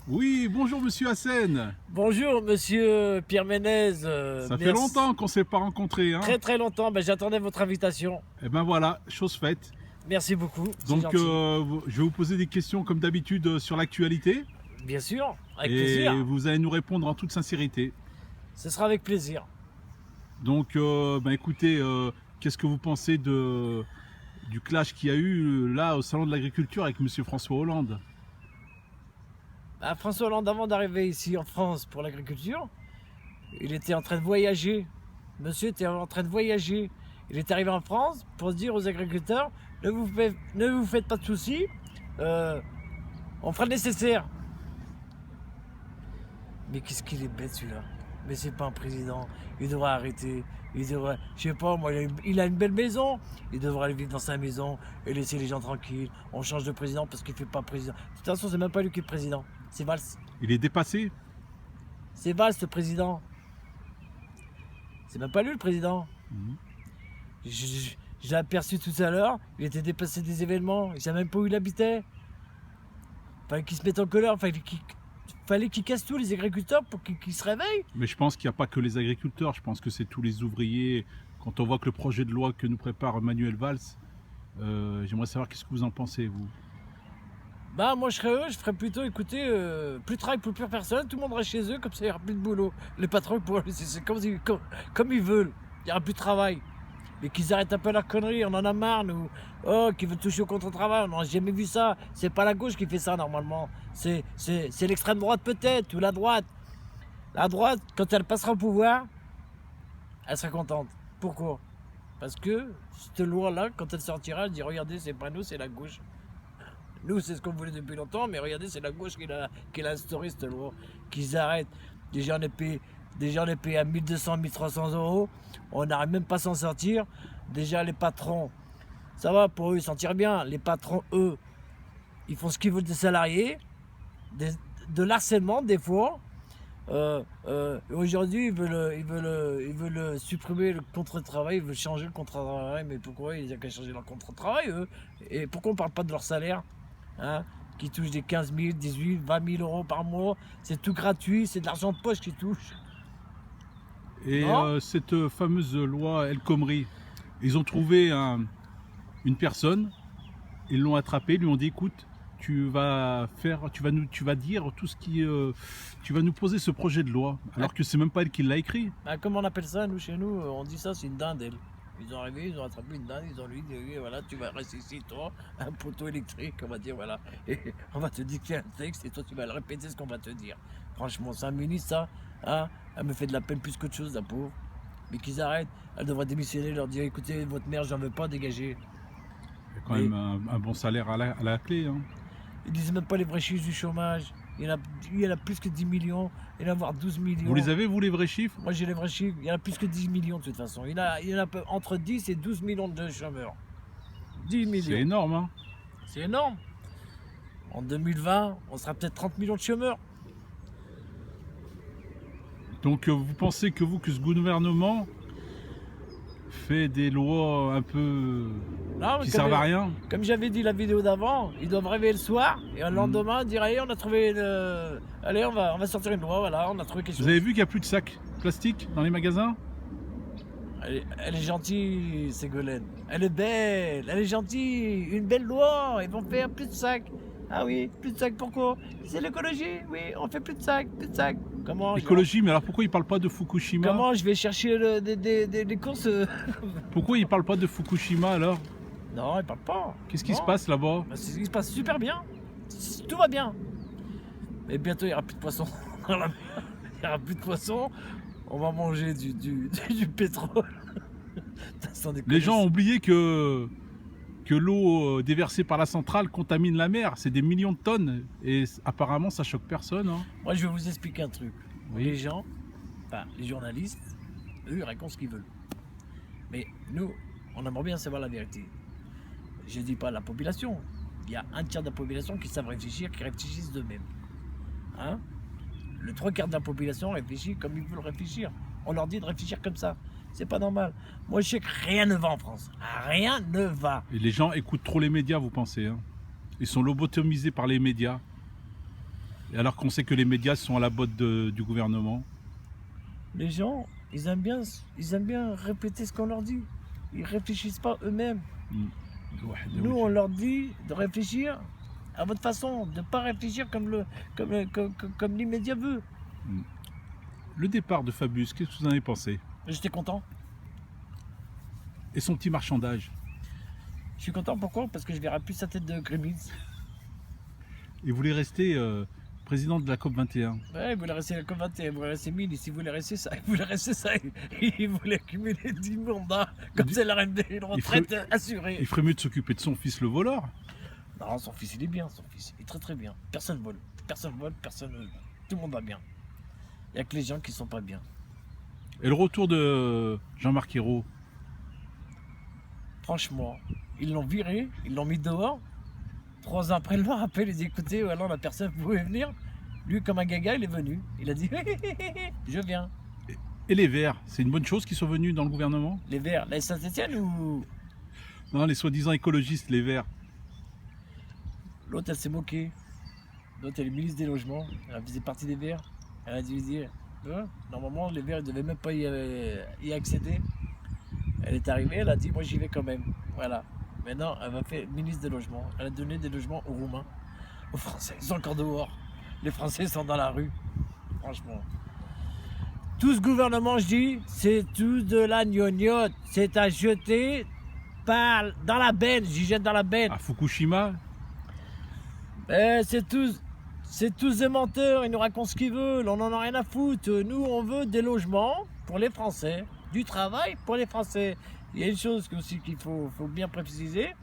Oui, bonjour Monsieur Hassen. Bonjour Monsieur Pierre Ménez. Ça fait longtemps qu'on ne s'est pas rencontrés. Hein. Très longtemps, j'attendais votre invitation. Et ben voilà, chose faite. Merci beaucoup. Donc je vais vous poser des questions comme d'habitude sur l'actualité. Bien sûr, avec et plaisir. Et vous allez nous répondre en toute sincérité. Ce sera avec plaisir. Donc écoutez, qu'est-ce que vous pensez du clash qu'il y a eu là au Salon de l'Agriculture avec Monsieur François Hollande? François Hollande, avant d'arriver ici en France pour l'agriculture, il était en train de voyager. Monsieur était en train de voyager. Il est arrivé en France pour dire aux agriculteurs, ne vous faites pas de soucis, on fera le nécessaire. Mais qu'est-ce qu'il est bête celui-là. Mais c'est pas un président, il devrait arrêter, il devrait, je sais pas moi, il a une belle maison, il devrait aller vivre dans sa maison et laisser les gens tranquilles. On change de président parce qu'il fait pas président. De toute façon, c'est même pas lui qui est président, c'est Valls. Il est dépassé? C'est Valls le président. C'est même pas lui le président. Je l'ai aperçu tout à l'heure, il était déplacé des événements, il savait même pas où il habitait. Fallait qu'il se mette en colère, fallait qu'ils cassent tous les agriculteurs pour qu'ils se réveillent. Mais je pense qu'il n'y a pas que les agriculteurs, je pense que c'est tous les ouvriers. Quand on voit que le projet de loi que nous prépare Manuel Valls, j'aimerais savoir qu'est-ce que vous en pensez, vous? Moi je serais eux, je ferais plutôt, écoutez, plus de travail pour plus personne, tout le monde reste chez eux, comme ça il n'y aura plus de boulot. Les patrons, c'est comme ils veulent, il n'y aura plus de travail. Mais qu'ils arrêtent un peu la connerie, on en a marre, nous. Oh, qui veulent toucher au contre-travail, on n'a jamais vu ça. C'est pas la gauche qui fait ça normalement. C'est l'extrême droite peut-être, ou la droite. La droite, quand elle passera au pouvoir, elle sera contente. Pourquoi? Parce que cette loi-là, quand elle sortira, elle dit regardez, c'est pas nous, c'est la gauche. Nous, c'est ce qu'on voulait depuis longtemps, mais regardez, c'est la gauche qui l'a instauré cette loi. Qu'ils arrêtent. Déjà, on est payé à 1200, 1300 euros. On n'arrive même pas à s'en sortir. Déjà, les patrons, ça va, pour eux, ils s'en tirent bien. Les patrons, eux, ils font ce qu'ils veulent des salariés. De l'harcèlement, des fois. Aujourd'hui, ils veulent supprimer le contrat de travail. Ils veulent changer le contrat de travail. Mais pourquoi ils n'ont qu'à changer leur contrat de travail, eux? Et pourquoi on ne parle pas de leur salaire, hein, qui touchent des 15 000, 18 000, 20 000 euros par mois? C'est tout gratuit, c'est de l'argent de poche qu'ils touchent. Et cette fameuse loi El Khomri, ils ont trouvé une personne, ils l'ont attrapé, lui ont dit écoute, tu vas dire tout ce qui, tu vas nous poser ce projet de loi, alors que c'est même pas elle qui l'a écrit. Comment on appelle ça, nous, chez nous, on dit ça, c'est une dinde, elle. Ils ont arrivé, ils ont attrapé une dinde, ils ont lui dit voilà, tu vas rester ici, toi, un poteau électrique, on va dire, voilà. Et on va te dicter un texte et toi tu vas le répéter ce qu'on va te dire. Franchement, 5 minutes, ça, hein, elle me fait de la peine plus qu'autre chose, la pauvre. Mais qu'ils arrêtent, elle devrait démissionner, leur dire écoutez, votre mère, j'en veux pas, dégager. Il y a quand même un bon salaire à la clé. Hein. Ils disent même pas les vrais chiffres du chômage. Il y en a plus que 10 millions, il y en a voire 12 millions. Vous les avez, vous, les vrais chiffres? Moi j'ai les vrais chiffres, il y en a plus que 10 millions de toute façon. Il y en a entre 10 et 12 millions de chômeurs. 10 millions. C'est énorme, hein? C'est énorme. En 2020, on sera peut-être 30 millions de chômeurs. Donc vous pensez que ce gouvernement fait des lois un peu qui servent à rien? Comme j'avais dit la vidéo d'avant, ils doivent rêver le soir et le lendemain dire allez, on a trouvé allez, on va sortir une loi, voilà, on a trouvé quelque chose. Vous avez vu qu'il n'y a plus de sacs plastiques dans les magasins? Elle est gentille, Ségolène. Elle est belle, elle est gentille. Une belle loi, ils vont faire plus de sacs. Ah oui, plus de sacs, pourquoi? C'est l'écologie, oui, on fait plus de sacs, plus de sacs. Comment? L'écologie, mais alors pourquoi ils parlent pas de Fukushima? Comment je vais chercher des courses? Pourquoi ils parlent pas de Fukushima alors? Non, ils parlent pas. Qu'est-ce qui se passe là-bas? Il se passe super bien. Tout va bien. Mais bientôt, il n'y aura plus de poissons. Il n'y aura plus de poissons. On va manger du pétrole. Les gens ont oublié que l'eau déversée par la centrale contamine la mer. C'est des millions de tonnes. Et apparemment, ça choque personne. Hein. Moi, je vais vous expliquer un truc. Oui. Les gens, les journalistes, eux, ils racontent ce qu'ils veulent. Mais nous, on aimerait bien savoir la vérité. Je ne dis pas la population. Il y a un tiers de la population qui savent réfléchir, qui réfléchissent d'eux-mêmes. Hein? Le 3/4 de la population réfléchit comme ils veulent réfléchir. On leur dit de réfléchir comme ça. C'est pas normal. Moi, je sais que rien ne va en France. Rien ne va. Et les gens écoutent trop les médias, vous pensez, hein? Ils sont lobotomisés par les médias. Et alors qu'on sait que les médias sont à la botte du gouvernement. Les gens, ils aiment bien répéter ce qu'on leur dit. Ils réfléchissent pas eux-mêmes. Ouais, Nous, on leur dit de réfléchir à votre façon, de ne pas réfléchir comme l'immédiat veut. Le départ de Fabius, qu'est-ce que vous en avez pensé? J'étais content. Et son petit marchandage? Je suis content, pourquoi? Parce que je verrai plus sa tête de Grimmins. Il voulait rester président de la COP 21. Ouais, il voulait rester à la COP21, il voulait rester ministre, il voulait rester ça, il voulait rester ça. Il voulait accumuler 10 mandats, comme c'est la reine des retraites assurée. Il ferait mieux de s'occuper de son fils le voleur. Non, son fils, il est bien, son fils. Il est très très bien. Personne vole. Personne vole, personne. Tout le monde va bien. Il n'y a que les gens qui sont pas bien. Et le retour de Jean-Marc Ayrault? Franchement, ils l'ont viré, ils l'ont mis dehors. 3 ans après, il m'a rappelé, il dit écoutez, alors la personne pouvait venir. Lui, comme un gaga, il est venu. Il a dit je viens. Et les Verts, c'est une bonne chose qu'ils sont venus dans le gouvernement? Les Verts, la Saint-Etienne ou. Non, les soi-disant écologistes, les Verts. L'autre, elle s'est moquée. L'autre, elle est ministre des Logements. Elle faisait partie des Verts. Elle a dû dire normalement, les Verts ne devaient même pas y accéder. Elle est arrivée, elle a dit moi j'y vais quand même. Voilà. Maintenant, elle va faire ministre des Logements. Elle a donné des logements aux Roumains, aux Français. Ils sont encore dehors. Les Français sont dans la rue. Franchement. Tout ce gouvernement, je dis, c'est tout de la gnognotte. C'est à jeter dans la benne. J'y jette dans la benne. À Fukushima? C'est tous des menteurs. Ils nous racontent ce qu'ils veulent. On n'en a rien à foutre. Nous, on veut des logements pour les Français. Du travail pour les Français. Il y a une chose aussi qu'il faut bien préciser,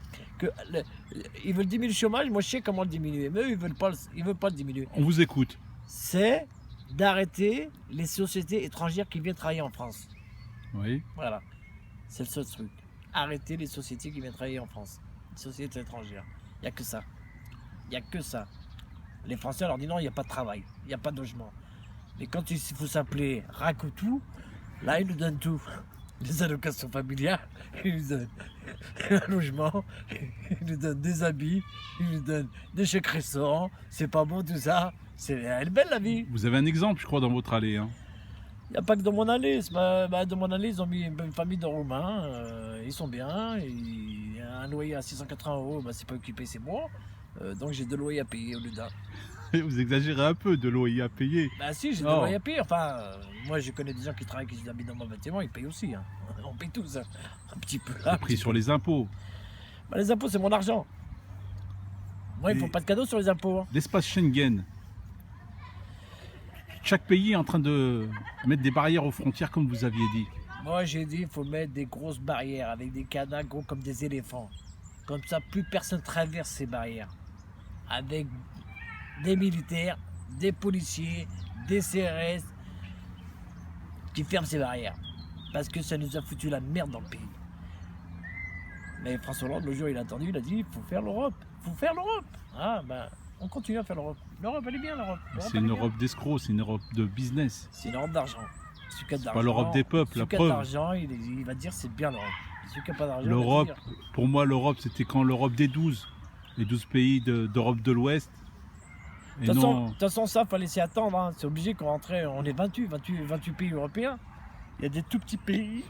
ils veulent diminuer le chômage, moi je sais comment le diminuer, mais eux ils veulent pas le diminuer. On vous écoute. C'est d'arrêter les sociétés étrangères qui viennent travailler en France. Oui. Voilà, c'est le seul truc. Arrêter les sociétés qui viennent travailler en France, les sociétés étrangères. Il n'y a que ça. Il n'y a que ça. Les Français leur disent non, il n'y a pas de travail, il n'y a pas de logement. Mais quand il faut s'appeler Rakutu, là ils nous donnent tout. Les allocations familiales, ils nous donnent un logement, ils nous donnent des habits, ils nous donnent des chèques restaurants. C'est pas bon tout ça. Elle est belle la vie. Vous avez un exemple, je crois, dans votre allée. Hein. Il n'y a pas que dans mon allée. Dans mon allée, ils ont mis une famille de Roumains. Ils sont bien. Il y a un loyer à 680 €. C'est pas occupé, c'est moi. Donc j'ai 2 loyers à payer au lieu d'un. Vous exagérez un peu, de loyer à payer. Bah si, j'ai 2 loyers à payer. Enfin, moi je connais des gens qui travaillent, qui habitent dans mon bâtiment, ils payent aussi. Hein. On paye tous, hein. Un petit peu là. Pris sur les impôts. Bah, les impôts, c'est mon argent. Moi, ils ne font pas de cadeaux sur les impôts. Hein. L'espace Schengen. Chaque pays est en train de mettre des barrières aux frontières, comme vous aviez dit. Moi, j'ai dit qu'il faut mettre des grosses barrières avec des cadenas gros comme des éléphants. Comme ça, plus personne traverse ces barrières. Avec des militaires, des policiers, des CRS qui ferment ces barrières. Parce que ça nous a foutu la merde dans le pays. Mais François Hollande, le jour il a attendu, il a dit il faut faire l'Europe. Il faut faire l'Europe. Ah ben, on continue à faire l'Europe. L'Europe, elle est bien, l'Europe. C'est une Europe d'escrocs, c'est une Europe de business. C'est une Europe d'argent. C'est pas l'Europe des peuples, la preuve. D'argent, il va dire c'est bien l'Europe. Celui qui n'a pas d'argent, l'Europe, pour moi, l'Europe, c'était quand l'Europe des 12. Les 12 pays d'Europe de l'Ouest. De toute façon, ça, il fallait s'y attendre. Hein. C'est obligé qu'on rentrait. On est 28 pays européens. Il y a des tout petits pays.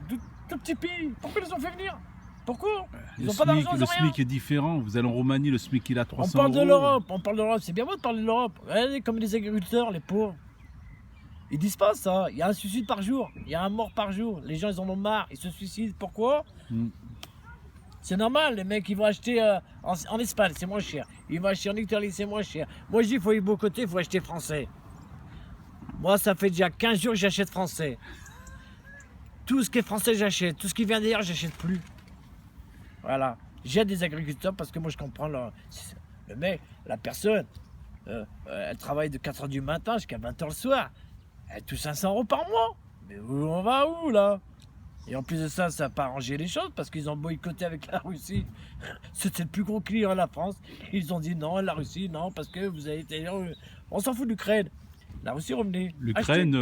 Tout petits pays. Pourquoi ils les ont fait venir? Pourquoi? Ils n'ont pas d'argent, le SMIC est différent. Vous allez en Roumanie, le SMIC il a 300 €. On parle de l'Europe. On parle de l'Europe. C'est bien beau de parler de l'Europe. Regardez comme les agriculteurs, les pauvres. Ils disent pas ça. Il y a un suicide par jour. Il y a un mort par jour. Les gens, ils en ont marre. Ils se suicident. Pourquoi? C'est normal, les mecs ils vont acheter en Espagne, c'est moins cher. Ils vont acheter en Italie, c'est moins cher. Moi je dis, il faut y beau côté, il faut acheter français. Moi ça fait déjà 15 jours que j'achète français. Tout ce qui est français j'achète, tout ce qui vient d'ailleurs j'achète plus. Voilà, j'aide des agriculteurs parce que moi je comprends le mec, la personne, elle travaille de 4h du matin jusqu'à 20h le soir. Elle touche 500 € par mois. Mais on va où là? Et en plus de ça, ça n'a pas arrangé les choses parce qu'ils ont boycotté avec la Russie. C'était le plus gros client à la France. Ils ont dit non, la Russie, non, parce que vous avez été... On s'en fout de l'Ukraine. La Russie revenait. L'Ukraine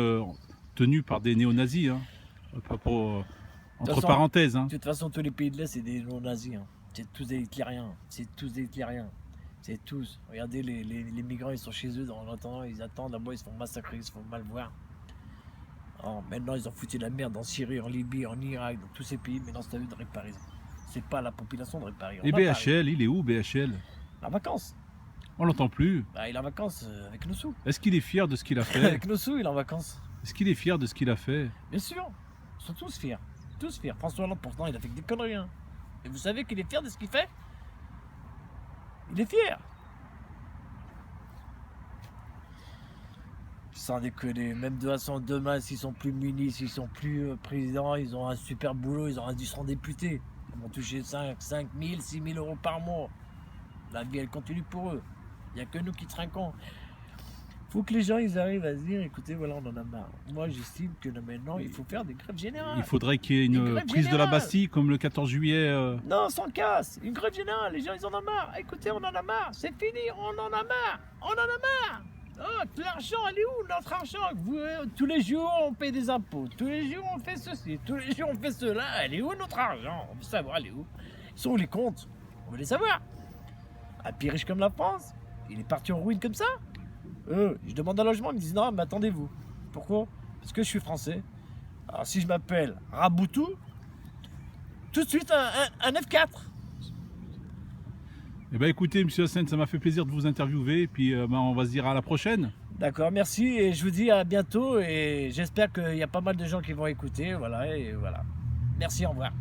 tenue par des néo-nazis, hein. Entre parenthèses. Hein. De toute façon, tous les pays de l'Est, c'est des néo-nazis. Hein. C'est tous des hitlériens. C'est tous des hitlériens. C'est tous. Regardez, les migrants, ils sont chez eux, en attendant, ils attendent, là-bas, ils se font massacrer, ils se font mal voir. Alors, maintenant, ils ont foutu la merde en Syrie, en Libye, en Irak, dans tous ces pays. Maintenant, c'est à eux de réparer. C'est pas à la population de réparer. Et BHL, il est où BHL? En vacances. On l'entend plus. Bah, il est en vacances avec nos sous. Est-ce qu'il est fier de ce qu'il a fait? Avec nos sous, il est en vacances. Est-ce qu'il est fier de ce qu'il a fait? Bien sûr. Ils sont tous fiers. Tous fiers. François Hollande, pourtant, il a fait que des conneries. Hein. Et vous savez qu'il est fier de ce qu'il fait? Il est fier. Sans déconner, même de façon demain, s'ils sont plus munis, s'ils sont plus présidents, ils ont un super boulot, ils seront députés. Ils vont toucher 5 000, 6 000 euros par mois. La vie, elle continue pour eux. Il n'y a que nous qui trinquons. Faut que les gens ils arrivent à se dire, écoutez, voilà, on en a marre. Moi, j'estime que maintenant, il faut faire des grèves générales. Il faudrait qu'il y ait une prise de la Bastille comme le 14 juillet. Non, sans casse. Une grève générale, les gens, ils en ont marre. Écoutez, on en a marre. C'est fini, on en a marre. On en a marre. Oh, l'argent, elle est où, notre argent? Tous les jours, on paye des impôts. Tous les jours, on fait ceci. Tous les jours, on fait cela. Elle est où, notre argent? On veut savoir, elle est où? Ils sont où les comptes? On veut les savoir. Un pays riche comme la France, il est parti en ruine comme ça? Je demande un logement, ils me disent non, mais attendez-vous. Pourquoi? Parce que je suis français. Alors si je m'appelle Raboutou, tout de suite un F4. Eh bien écoutez, monsieur Hassen, ça m'a fait plaisir de vous interviewer. Et puis on va se dire à la prochaine. D'accord, merci. Et je vous dis à bientôt. Et j'espère qu'il y a pas mal de gens qui vont écouter. Voilà, et voilà. Merci, au revoir.